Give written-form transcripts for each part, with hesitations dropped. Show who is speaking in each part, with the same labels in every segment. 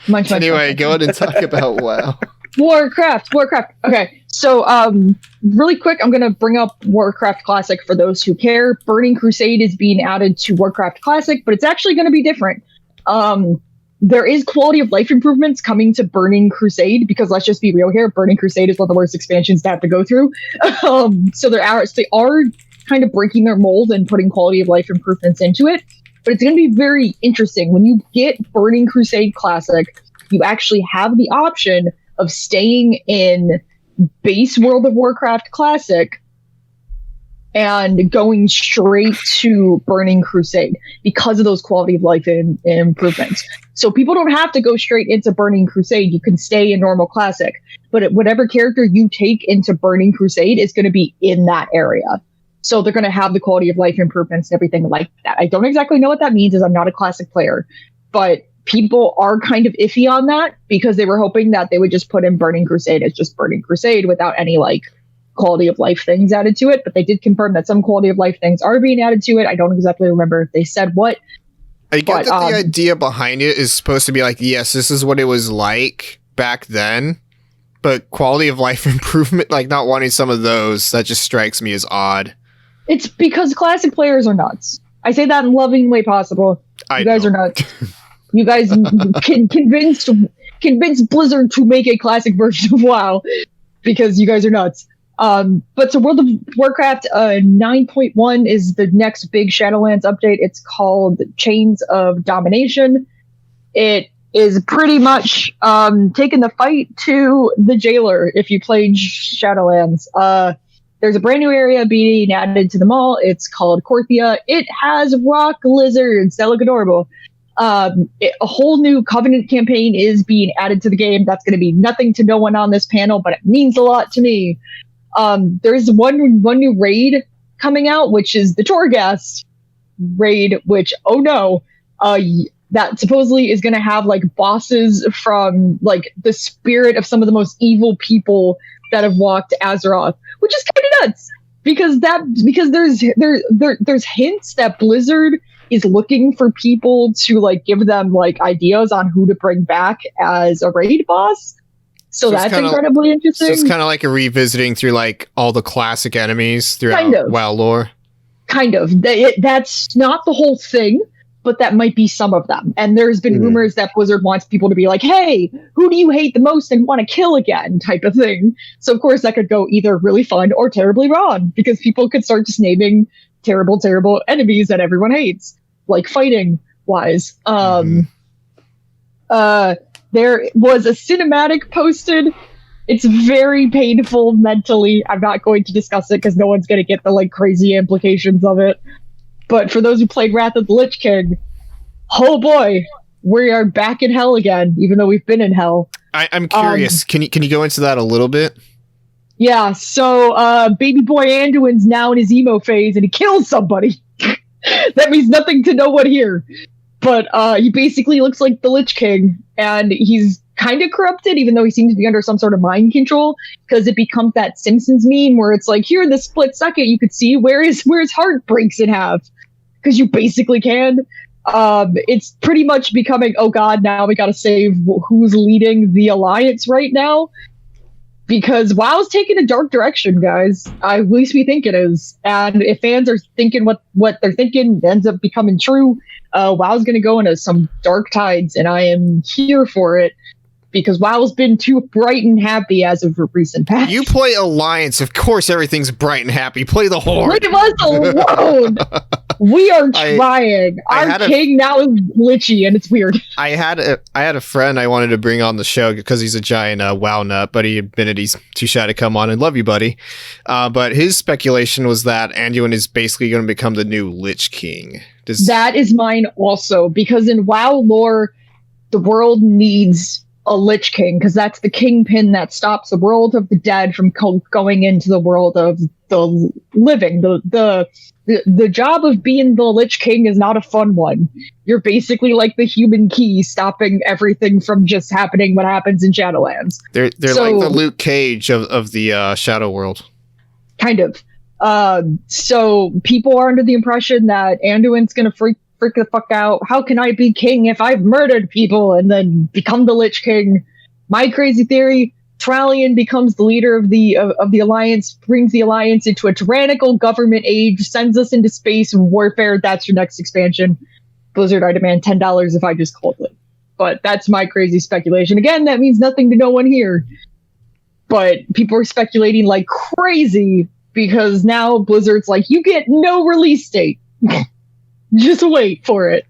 Speaker 1: Anyway, go ahead and talk about WoW.
Speaker 2: Warcraft. Okay, so really quick, I'm gonna bring up Warcraft Classic for those who care. Burning Crusade is being added to Warcraft Classic, but it's actually going to be different. There is quality of life improvements coming to Burning Crusade, because let's just be real here, Burning Crusade is one of the worst expansions to have to go through. So they are kind of breaking their mold and putting quality of life improvements into it. But it's going to be very interesting. When you get Burning Crusade Classic, you actually have the option of staying in base World of Warcraft Classic and going straight to Burning Crusade because of those quality of life improvements. So people don't have to go straight into Burning Crusade. You can stay in normal Classic, but whatever character you take into Burning Crusade is going to be in that area. So they're going to have the quality of life improvements and everything like that. I don't exactly know what that means, as I'm not a Classic player, but people are kind of iffy on that because they were hoping that they would just put in Burning Crusade as just Burning Crusade without any quality of life things added to it. But they did confirm that some quality of life things are being added to it. I don't exactly remember if they said what.
Speaker 1: I get that the idea behind it is supposed to be yes, this is what it was like back then, but quality of life improvement, not wanting some of those, that just strikes me as odd.
Speaker 2: It's because Classic players are nuts. I say that in the loving way possible. You guys are nuts. You guys can convince Blizzard to make a Classic version of WoW because you guys are nuts. But so World of Warcraft 9.1 is the next big Shadowlands update. It's called Chains of Domination. It is pretty much taking the fight to the jailer if you played Shadowlands. There's a brand new area being added to the mall. It's called Korthia. It has rock lizards that look adorable. A whole new Covenant campaign is being added to the game. That's going to be nothing to no one on this panel, but it means a lot to me. There's one new raid coming out, which is the Torghast raid, which, oh no, that supposedly is going to have bosses from the spirit of some of the most evil people that have walked Azeroth, which is kind of nuts because there's hints that Blizzard is looking for people to give them ideas on who to bring back as a raid boss. So that's incredibly interesting.
Speaker 1: So it's kind of like a revisiting through all the classic enemies throughout WoW lore.
Speaker 2: Kind of. That's not the whole thing, but that might be some of them. And there's been rumors that Blizzard wants people to be hey, who do you hate the most and want to kill again type of thing. So of course that could go either really fun or terribly wrong because people could start just naming terrible, terrible enemies that everyone hates, fighting wise. There was a cinematic posted. It's very painful mentally. I'm not going to discuss it because no one's going to get the crazy implications of it. But for those who played Wrath of the Lich King, oh boy, we are back in hell again, even though we've been in hell.
Speaker 1: I'm curious. Can you go into that a little bit?
Speaker 2: Yeah, so baby boy Anduin's now in his emo phase and he kills somebody. That means nothing to no one here. But he basically looks like the Lich King, and he's kind of corrupted, even though he seems to be under some sort of mind control, because it becomes that Simpsons meme where it's here in the split second you could see where his heart breaks in half, because you basically can. It's pretty much becoming, oh god, now we gotta save who's leading the Alliance right now, because WoW's taking a dark direction, guys. At least we think it is. And if fans are thinking what they're thinking ends up becoming true, WoW's going to go into some dark tides, and I am here for it because WoW's been too bright and happy as of recent past.
Speaker 1: You play Alliance, of course everything's bright and happy. Play the Horde.
Speaker 2: Leave us alone. We are trying. Our king now is glitchy, and it's weird.
Speaker 1: I had a friend I wanted to bring on the show because he's a giant WoW nut, but he admitted he's too shy to come on, and love you, buddy. But his speculation was that Anduin is basically going to become the new Lich King.
Speaker 2: That is mine also, because in WoW lore, the world needs a Lich King, because that's the kingpin that stops the world of the dead from going into the world of the living. The job of being the Lich King is not a fun one. You're basically like the human key, stopping everything from just happening what happens in Shadowlands.
Speaker 1: They're like the Luke Cage of the Shadow World.
Speaker 2: Kind of. So people are under the impression that Anduin's going to freak the fuck out. How can I be king if I've murdered people and then become the Lich King? My crazy theory, Trallian becomes the leader of the Alliance, brings the Alliance into a tyrannical government age, sends us into space and warfare. That's your next expansion. Blizzard, I demand $10 if I just called it. But that's my crazy speculation. Again, that means nothing to no one here. But people are speculating like crazy because now Blizzard's like, you get no release date. Just wait for it.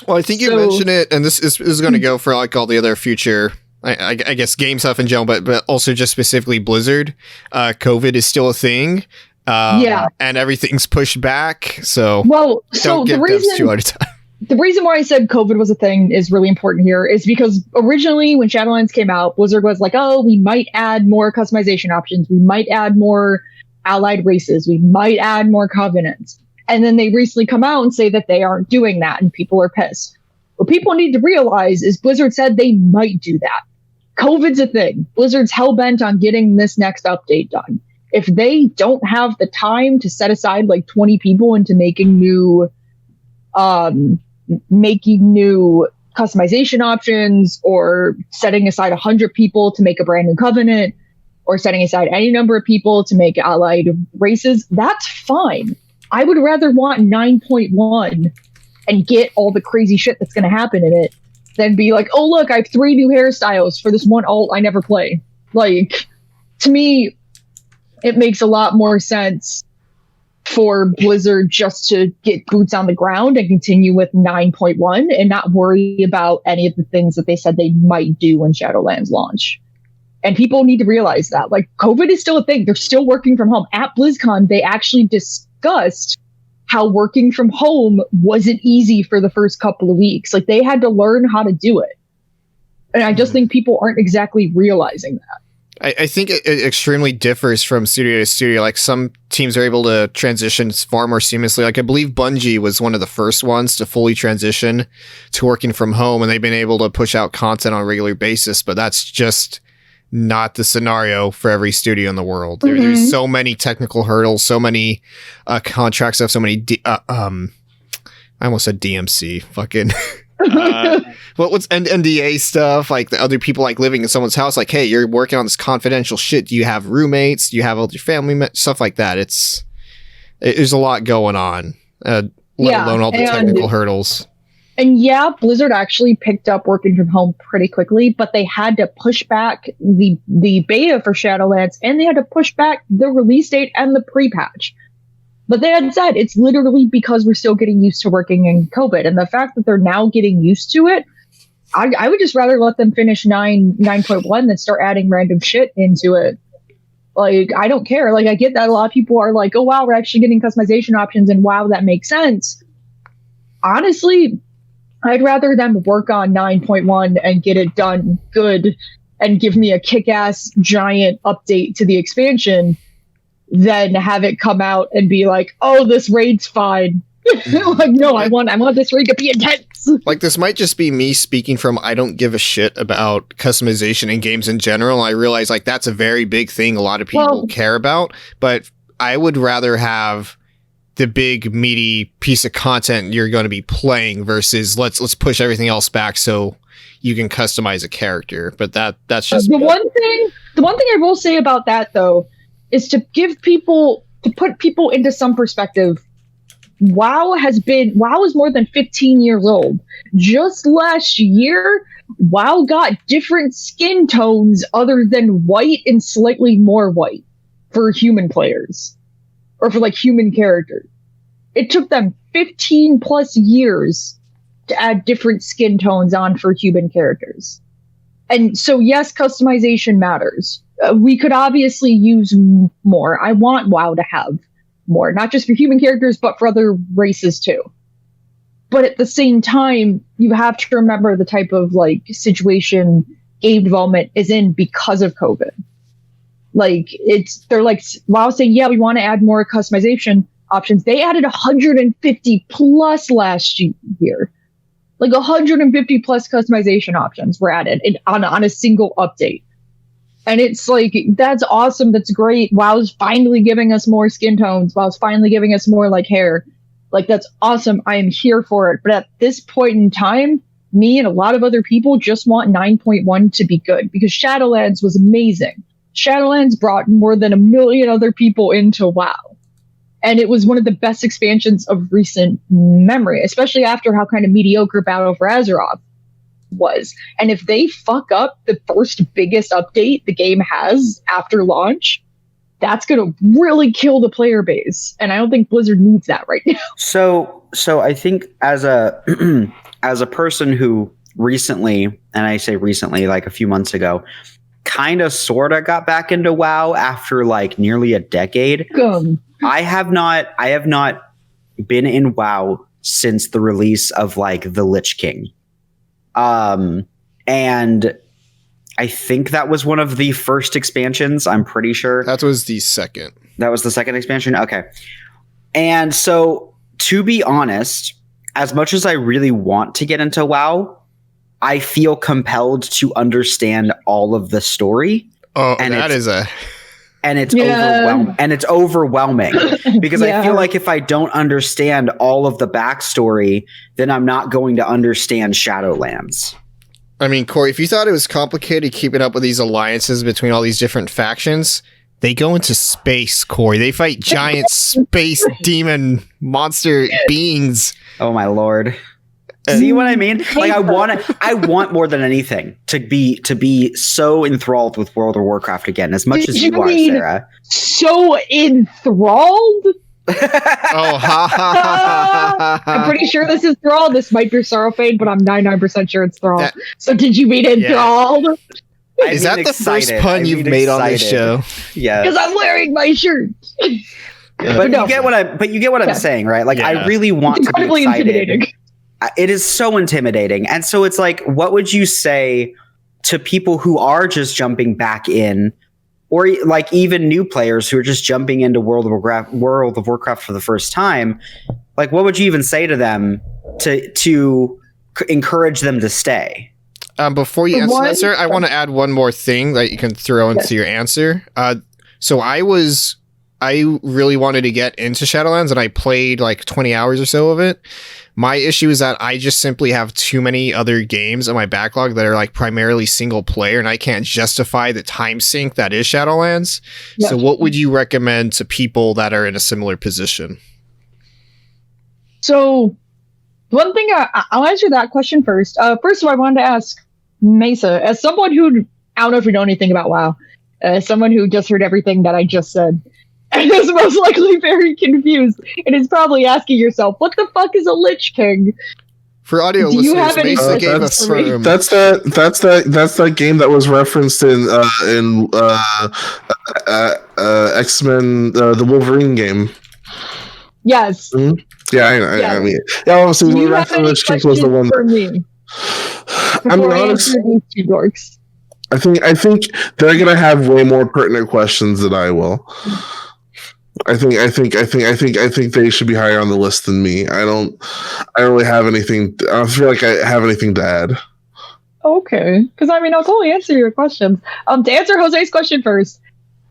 Speaker 1: Well, I think you mentioned it, and this is going to go for like all the other future, I guess, game stuff in general, but also just specifically Blizzard. COVID is still a thing. And everything's pushed back. So, don't give devs too hard a time.
Speaker 2: The reason why I said COVID was a thing is really important here is because originally when Shadowlands came out, Blizzard was like, oh, we might add more customization options. We might add more allied races. We might add more covenants. And then they recently come out and say that they aren't doing that and people are pissed. What people need to realize is Blizzard said they might do that. COVID's a thing. Blizzard's hell-bent on getting this next update done. If they don't have the time to set aside like 20 people into making new customization options, or setting aside 100 people to make a brand new covenant, or setting aside any number of people to make allied races, that's fine. I would rather want 9.1 and get all the crazy shit that's going to happen in it than be like, oh, look, I have 3 new hairstyles for this one alt I never play. Like, to me, it makes a lot more sense for Blizzard just to get boots on the ground and continue with 9.1 and not worry about any of the things that they said they might do when Shadowlands launch. And people need to realize that. Like, COVID is still a thing. They're still working from home. At BlizzCon, they actually discussed how working from home wasn't easy for the first couple of weeks. Like, they had to learn how to do it. And I just think people aren't exactly realizing that.
Speaker 1: I think it extremely differs from studio to studio. Like, some teams are able to transition far more seamlessly. Like, I believe Bungie was one of the first ones to fully transition to working from home, and they've been able to push out content on a regular basis, but that's just not the scenario for every studio in the world. There's so many technical hurdles, so many contract stuff, so many I almost said DMC, fucking what's NDA stuff, like the other people like living in someone's house, like, hey, you're working on this confidential shit, do you have roommates, do you have all your family stuff like that? There's a lot going on, let alone all the technical hurdles.
Speaker 2: And yeah, Blizzard actually picked up working from home pretty quickly, but they had to push back the beta for Shadowlands, and they had to push back the release date and the pre-patch. But they had said it's literally because we're still getting used to working in COVID. And the fact that they're now getting used to it, I would just rather let them finish 9.1 than start adding random shit into it. Like, I don't care. Like, I get that a lot of people are like, oh, wow, we're actually getting customization options, and wow, that makes sense. Honestly, I'd rather them work on 9.1 and get it done good and give me a kick-ass giant update to the expansion than have it come out and be like, oh, this raid's fine. Like, no, I want this raid to be intense.
Speaker 1: Like, this might just be me speaking from I don't give a shit about customization in games in general. I realize, like, that's a very big thing a lot of people care about, but I would rather have the big meaty piece of content you're going to be playing versus let's push everything else back so you can customize a character. But that's just
Speaker 2: the one thing I will say about that, though, is to put people into some perspective. WoW is more than 15 years old. Just last year, WoW got different skin tones other than white and slightly more white for human players, or for like human characters. It took them 15 plus years to add different skin tones on for human characters. And so, yes, customization matters. We could obviously use more. I want WoW to have more, not just for human characters, but for other races too. But at the same time, you have to remember the type of like situation game development is in because of COVID. Like, they're like, WoW saying, yeah, we want to add more customization options. They added 150 plus last year. Like 150 plus customization options were added on a single update. And it's like, that's awesome. That's great. WoW's finally giving us more skin tones. WoW's finally giving us more like hair. Like, that's awesome. I am here for it. But at this point in time, me and a lot of other people just want 9.1 to be good because Shadowlands was amazing. Shadowlands brought more than 1 million other people into WoW. And it was one of the best expansions of recent memory, especially after how kind of mediocre Battle for Azeroth was. And if they fuck up the first biggest update the game has after launch, that's going to really kill the player base. And I don't think Blizzard needs that right now.
Speaker 3: So I think as a as a person who recently, and I say recently, like a few months ago, kind of sort of got back into WoW after like nearly a decade. I have not been in WoW since the release of like the Lich King. And I think that was one of the first expansions. I'm pretty sure.
Speaker 1: That was the second.
Speaker 3: That was the second expansion? Okay. And so, to be honest, as much as I really want to get into WoW, I feel compelled to understand all of the story.
Speaker 1: Oh,
Speaker 3: and it's
Speaker 1: overwhelming
Speaker 3: because I feel like if I don't understand all of the backstory, then I'm not going to understand Shadowlands.
Speaker 1: I mean, Corey, if you thought it was complicated keeping up with these alliances between all these different factions, they go into space, Corey. They fight giant space demon monster beings.
Speaker 3: Oh my lord. See what I mean? Like I want more than anything to be so enthralled with World of Warcraft again, as much as you are, Sarah.
Speaker 2: So enthralled?
Speaker 1: Oh,
Speaker 2: I'm pretty sure this is Thrall. This might be Sorrowfane, but I'm 99% sure it's Thrall. So did you mean enthralled?
Speaker 1: Yeah. Is that the first pun you've made on this show?
Speaker 3: Yeah.
Speaker 2: Because I'm wearing my shirt.
Speaker 3: But you get what I'm saying, right? Like I really want to be excited. Intimidating. It is so intimidating. And so it's like, what would you say to people who are just jumping back in, or like even new players who are just jumping into World of Warcraft for the first time? Like, what would you even say to them to encourage them to stay?
Speaker 1: Before you answer that, sir, I want to add one more thing that you can throw into your answer. So I really wanted to get into Shadowlands, and I played like 20 hours or so of it. My issue is that I just simply have too many other games in my backlog that are like primarily single player, and I can't justify the time sink that is Shadowlands. Yep. So what would you recommend to people that are in a similar position?
Speaker 2: So one thing, I'll answer that question first. First of all, I wanted to ask Mesa, as someone who, I don't know if you know anything about WoW, as someone who just heard everything that I just said, and is most likely very confused, and is probably asking yourself, what the fuck is a Lich King?
Speaker 1: For audio listeners, Mesa gave us
Speaker 4: that's that game that was referenced in X-Men, the Wolverine game.
Speaker 2: Yes.
Speaker 4: Mm-hmm. Yeah, I mean, yeah. Obviously, the rest of Lich King was the one.
Speaker 2: For me,
Speaker 4: I'm honest.
Speaker 2: Two dorks.
Speaker 4: I think they're gonna have way more pertinent questions than I will. I think they should be higher on the list than me. I don't really have anything. I don't feel like I have anything to add.
Speaker 2: Okay, because I mean, I'll totally answer your questions. To answer Jose's question first,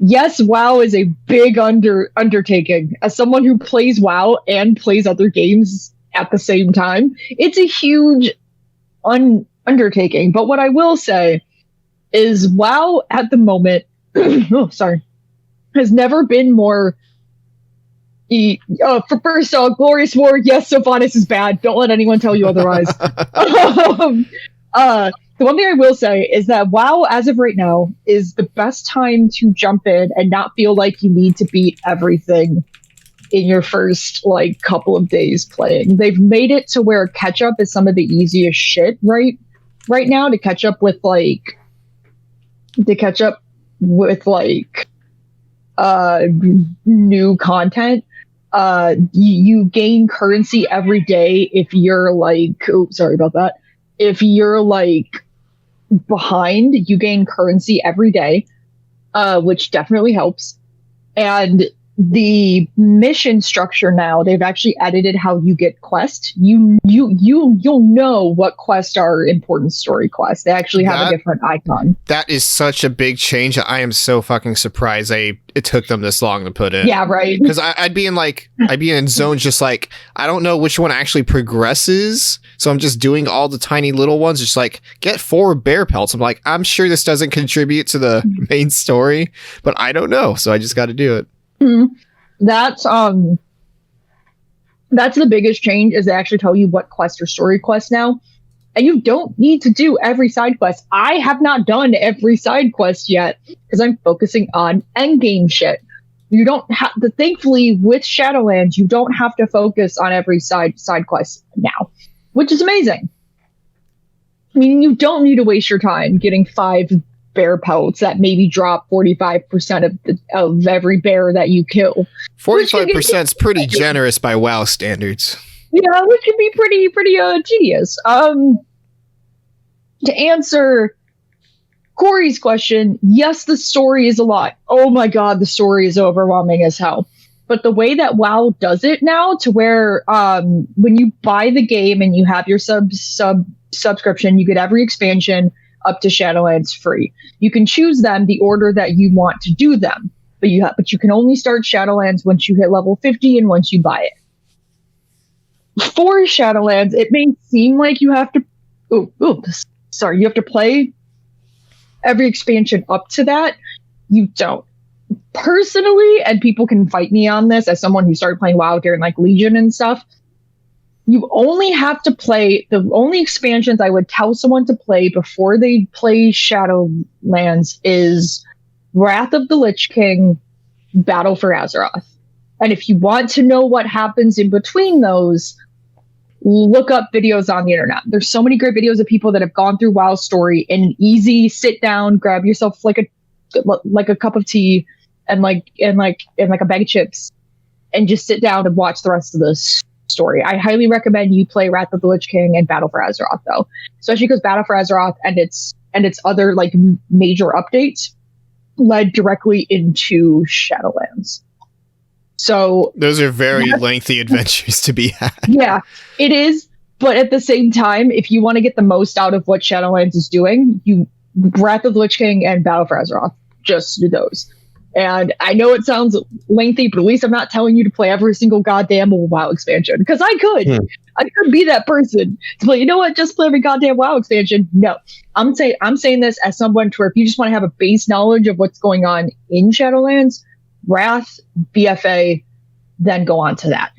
Speaker 2: yes, WoW is a big undertaking. As someone who plays WoW and plays other games at the same time, it's a huge undertaking. But what I will say is WoW at the moment, has never been more. For first, Glorious War, yes, Sylvanas is bad. Don't let anyone tell you otherwise. The one thing I will say is that WoW, as of right now, is the best time to jump in and not feel like you need to beat everything in your first like couple of days playing. They've made it to where catch up is some of the easiest shit right now to catch up with new content. You gain currency every day if you're like, if you're like behind, you gain currency every day, which definitely helps. And the mission structure now, they've actually edited how you get quests. You'll know what quests are important story quests. They actually have a different icon.
Speaker 1: That is such a big change. I am so fucking surprised it took them this long to put in.
Speaker 2: Yeah, right.
Speaker 1: Because I'd be in zones just like, I don't know which one actually progresses, so I'm just doing all the tiny little ones, just like, get 4 bear pelts. I'm like, I'm sure this doesn't contribute to the main story, but I don't know, so I just got to do it.
Speaker 2: Mm-hmm. That's the biggest change, is they actually tell you what quests are story quests now, and you don't need to do every side quest. I have not done every side quest yet because I'm focusing on endgame shit. You don't have to. Thankfully, with Shadowlands, you don't have to focus on every side quest now, which is amazing. I mean, you don't need to waste your time getting 5 bear pelts that maybe drop 45% of every bear that you kill.
Speaker 1: 45% is pretty generous by WoW standards.
Speaker 2: Yeah, which can be pretty tedious. To answer Corey's question, yes, the story is a lot. Oh my god, the story is overwhelming as hell. But the way that WoW does it now, to where when you buy the game and you have your subscription, you get every expansion up to Shadowlands free. You can choose them the order that you want to do them, but you can only start Shadowlands once you hit level 50 and once you buy it. For Shadowlands, it may seem like you have to you have to play every expansion up to that. You don't. Personally, and people can fight me on this as someone who started playing WoW during like Legion and stuff, you only have to play, the only expansions I would tell someone to play before they play Shadowlands is Wrath of the Lich King, Battle for Azeroth. And if you want to know what happens in between those, look up videos on the internet. There's so many great videos of people that have gone through WoW story in an easy sit down, grab yourself like a cup of tea and like a bag of chips and just sit down and watch the rest of this story. I highly recommend you play Wrath of the Lich King and Battle for Azeroth, though, especially because Battle for Azeroth and its other like major updates led directly into Shadowlands. So
Speaker 1: those are very lengthy adventures to be had.
Speaker 2: Yeah, it is. But at the same time, if you want to get the most out of what Shadowlands is doing, Wrath of the Lich King and Battle for Azeroth, just do those. And I know it sounds lengthy, but at least I'm not telling you to play every single goddamn WoW expansion. Because I could. I could be that person to play, you know what, just play every goddamn WoW expansion. No. I'm saying this as someone to where if you just want to have a base knowledge of what's going on in Shadowlands, Wrath, BFA, then go on to that.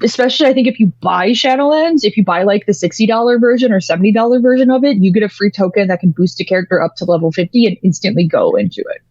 Speaker 2: Especially, I think if you buy Shadowlands, if you buy like the $60 version or $70 version of it, you get a free token that can boost a character up to level 50 and instantly go into it.